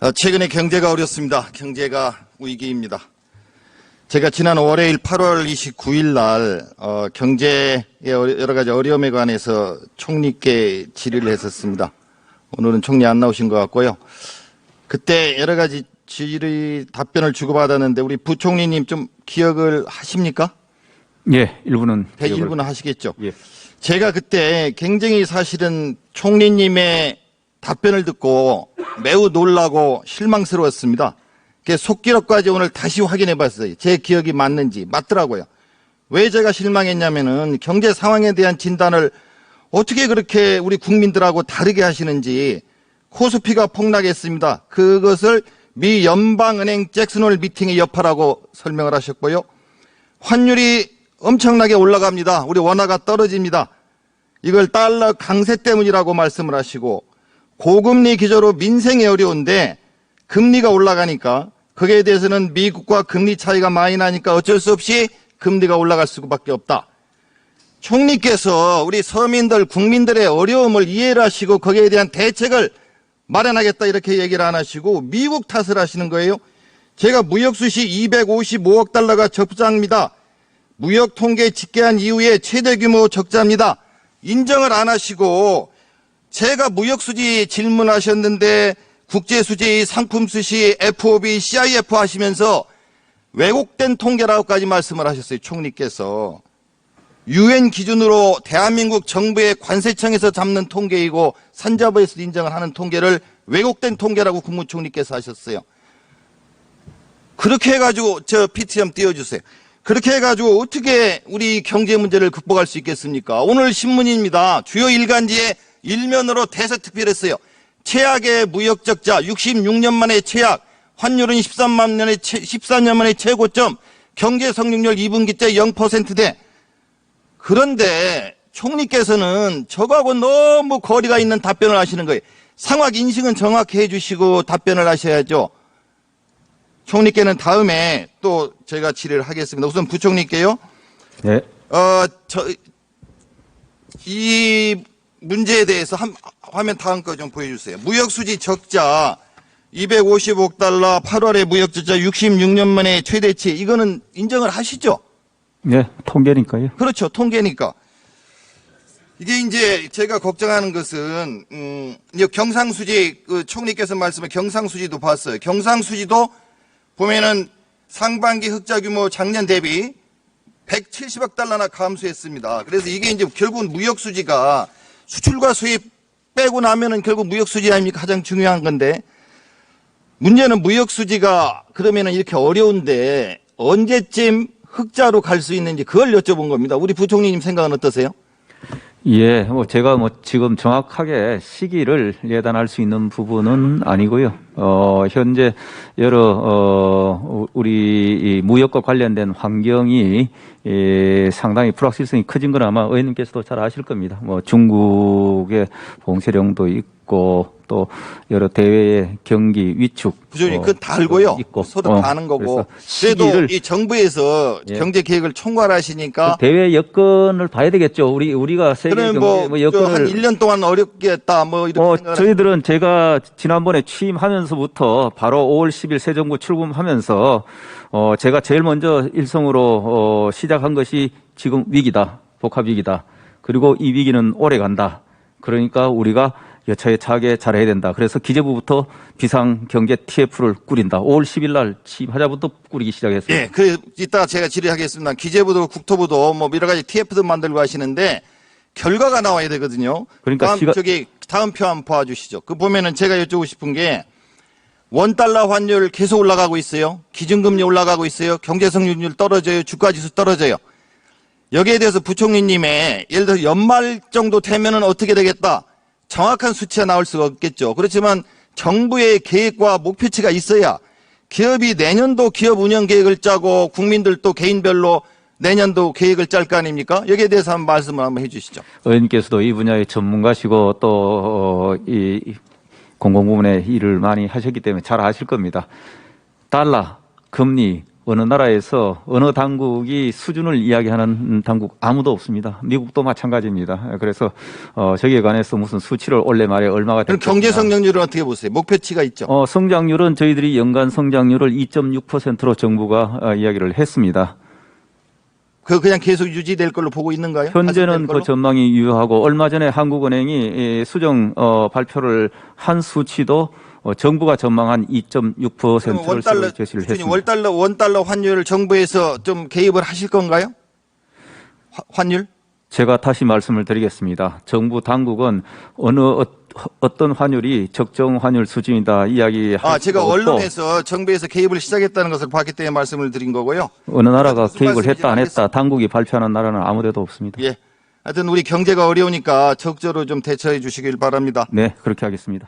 최근에 경제가 어렵습니다. 경제가 위기입니다. 제가 지난 월요일 8월 29일 날 경제의 여러 가지 어려움에 관해서 총리께 질의를 했었습니다. 오늘은 총리 안 나오신 것 같고요. 그때 여러 가지 질의 답변을 주고받았는데 우리 부총리님 좀 기억을 하십니까? 예, 일부는. 일부는 하시겠죠. 예. 제가 그때 굉장히 사실은 총리님의 답변을 듣고 매우 놀라고 실망스러웠습니다. 속기록까지 오늘 다시 확인해 봤어요. 제 기억이 맞는지. 맞더라고요. 왜 제가 실망했냐면은 경제 상황에 대한 진단을 어떻게 그렇게 우리 국민들하고 다르게 하시는지. 코스피가 폭락했습니다. 그것을 미 연방은행 잭슨홀 미팅의 여파라고 설명을 하셨고요. 환율이 엄청나게 올라갑니다. 우리 원화가 떨어집니다. 이걸 달러 강세 때문이라고 말씀을 하시고, 고금리 기조로 민생이 어려운데 금리가 올라가니까 거기에 대해서는 미국과 금리 차이가 많이 나니까 어쩔 수 없이 금리가 올라갈 수밖에 없다. 총리께서 우리 서민들, 국민들의 어려움을 이해를 하시고 거기에 대한 대책을 마련하겠다 이렇게 얘기를 안 하시고 미국 탓을 하시는 거예요. 제가 무역수시 255억 달러가 적자입니다. 무역 통계 집계한 이후에 최대 규모 적자입니다. 인정을 안 하시고, 제가 무역수지 질문하셨는데 국제수지, 상품수시, FOB, CIF 하시면서 왜곡된 통계라고까지 말씀을 하셨어요. 총리께서. UN 기준으로 대한민국 정부의 관세청에서 잡는 통계이고 산자부에서 인정을 하는 통계를 왜곡된 통계라고 국무총리께서 하셨어요. 그렇게 해가지고 저 PTM 띄워주세요. 그렇게 해가지고 어떻게 우리 경제 문제를 극복할 수 있겠습니까? 오늘 신문입니다. 주요 일간지에 일면으로 대서특필했어요. 최악의 무역 적자, 66년 만에 최악, 환율은 14년 만에 최고점, 경제 성장률 2분기 때 0%대. 그런데 총리께서는 저거하고 너무 거리가 있는 답변을 하시는 거예요. 상황 인식은 정확히 해주시고 답변을 하셔야죠. 총리께는 다음에 또 제가 질의를 하겠습니다. 우선 부총리께요. 네. 이 문제에 대해서 화면 다음 거 좀 보여주세요. 무역수지 적자 255억 달러, 8월에 무역 적자 66년 만에 최대치. 이거는 인정을 하시죠? 네, 통계니까요. 그렇죠. 통계니까. 이게 이제 제가 걱정하는 것은 경상수지, 총리께서 말씀한 경상수지도 봤어요. 경상수지도 보면은 상반기 흑자 규모 작년 대비 170억 달러나 감소했습니다. 그래서 이게 이제 결국은 무역수지가 수출과 수입 빼고 나면은 결국 무역수지 아닙니까? 가장 중요한 건데, 문제는 무역수지가 그러면은 이렇게 어려운데 언제쯤 흑자로 갈 수 있는지 그걸 여쭤본 겁니다. 우리 부총리님 생각은 어떠세요? 예, 제가 지금 정확하게 시기를 예단할 수 있는 부분은 아니고요. 현재 우리 이 무역과 관련된 환경이 상당히 불확실성이 커진 건 아마 의원님께서도 잘 아실 겁니다. 중국의 봉쇄령도 있고 또 여러 대외의 경기 위축. 부총리님, 그건 다 알고요. 있고. 서로 다 아는 거고. 그래도 이 정부에서 경제 계획을 총괄하시니까 대외 여건을 봐야 되겠죠. 우리가 세계 경제 여건을 한 1년 동안 어렵겠다 이렇게 저희들은 제가 지난번에 취임하면서부터 바로 5월 10일 새 정부 출범하면서 제가 제일 먼저 일성으로 시작한 것이 지금 위기다. 복합 위기다. 그리고 이 위기는 오래 간다. 그러니까 우리가 여차여차하게 잘해야 된다. 그래서 기재부부터 비상경제 TF를 꾸린다. 5월 10일 날 취임하자부터 꾸리기 시작했어요. 예, 이따 제가 질의하겠습니다. 기재부도 국토부도 여러 가지 TF도 만들고 하시는데 결과가 나와야 되거든요. 그러니까 다음 표 한번 봐주시죠. 보면은 제가 여쭤보고 싶은 게, 원달러 환율 계속 올라가고 있어요. 기준금리 올라가고 있어요. 경제성장률 떨어져요. 주가지수 떨어져요. 여기에 대해서 부총리님의 예를 들어 연말 정도 되면은 어떻게 되겠다. 정확한 수치가 나올 수가 없겠죠. 그렇지만 정부의 계획과 목표치가 있어야 기업이 내년도 기업 운영 계획을 짜고 국민들도 개인별로 내년도 계획을 짤 거 아닙니까? 여기에 대해서 한번 말씀을 한번 해주시죠. 의원님께서도 이 분야의 전문가시고 또 이 공공부문의 일을 많이 하셨기 때문에 잘 아실 겁니다. 달러, 금리 어느 나라에서 어느 당국이 수준을 이야기하는 당국 아무도 없습니다. 미국도 마찬가지입니다. 그래서 저기에 관해서 무슨 수치를 원래 말에 얼마가 그럼 됐겠냐. 경제 성장률은 어떻게 보세요? 목표치가 있죠. 성장률은 저희들이 연간 성장률을 2.6%로 정부가 이야기를 했습니다. 그냥 계속 유지될 걸로 보고 있는가요? 현재는 가속될 걸로? 그 전망이 유효하고 얼마 전에 한국은행이 수정 발표를 한 수치도 정부가 전망한 2.6%를 제시를 했습니다. 원달러 환율 정부에서 좀 개입을 하실 건가요? 환율? 제가 다시 말씀을 드리겠습니다. 정부 당국은 어떤 환율이 적정 환율 수준이다 이야기할 제가 수도 없고 언론에서 정부에서 개입을 시작했다는 것을 봤기 때문에 말씀을 드린 거고요. 어느 나라가 무슨 개입을 말씀인지 했다 안 했다 알겠습니다. 당국이 발표하는 나라는 아무데도 없습니다. 예. 하여튼 우리 경제가 어려우니까 적절히 좀 대처해 주시길 바랍니다. 네, 그렇게 하겠습니다.